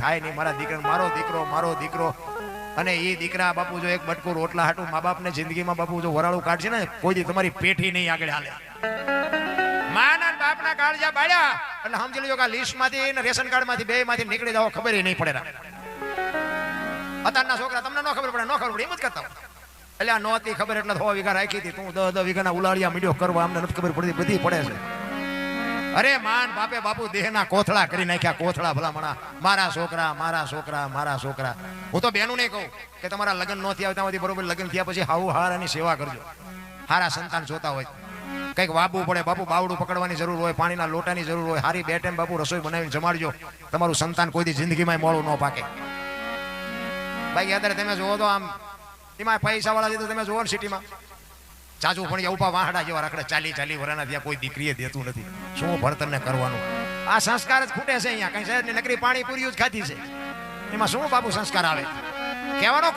થાય નહીં. મારા દીકરા, મારો દીકરો અને એ દીકરા બાપુ જો એક બટકું રોટલા હાટું મા બાપને જિંદગીમાં બાપુ જો વરાળું કાઢશે ને, કોઈ દી તમારી પેઠી નહીં આગળ હાલે. માના બાપના કાળજા બાળ્યા એટલે સમજી લેજો કે આ લિસ્ટમાંથી ને રેશન કાર્ડમાંથી બેમાંથી નીકળી જાવ, ખબર નહીં પડે. અત્યારના છોકરા તમને ન ખબર પડે, ન ખબર પડે એમ જ કરતા હોય. એટલે આ નહોતી ખબર એટલે 100 વીઘા રાખી હતી, તું 10 વીઘાના ઉલાળિયા મીડિયો કરવા, અમને નથી ખબર પડતી, બધી પડે છે. અરે માન બાપે બાપુ દેહના કોથળા કરી નાખ્યા, કોથળા ભલામણા. મારા છોકરા. હું તો બેનું નહીં કહું કે તમારા લગ્ન ન થયા હોય બરોબર, લગ્ન થયા પછી હાઉ હારાની સેવા કરજો. હારા સંતાન જોતા હોય, કંઈક વાબવું પડે બાપુ, બાવડું પકડવાની જરૂર હોય, પાણીના લોટાની જરૂર હોય, હારી 2 ટાઈમ બાપુ રસોઈ બનાવીને જમાડજો. તમારું સંતાન કોઈ દી જિંદગીમાં મોડું ન પાકે. બાકી અત્યારે તમે જોવો તો આમ એમાં પૈસા વાળા દીધું તમે જોવો ને સિટીમાં ચાચુ પણ ઉભા વાહડા જેવા રખડે, 40 વર્ષના ત્યાં કોઈ દીકરીએ દેતું નથી. શું ભણતરને કરવાનું? આ સંસ્કાર જ ખૂટે છે અહીંયા. કઈ સાહેબ નકરી પાણીપુરી જ ખાધી છે, એમાં શું બાપુ સંસ્કાર આવે કહેવાનો?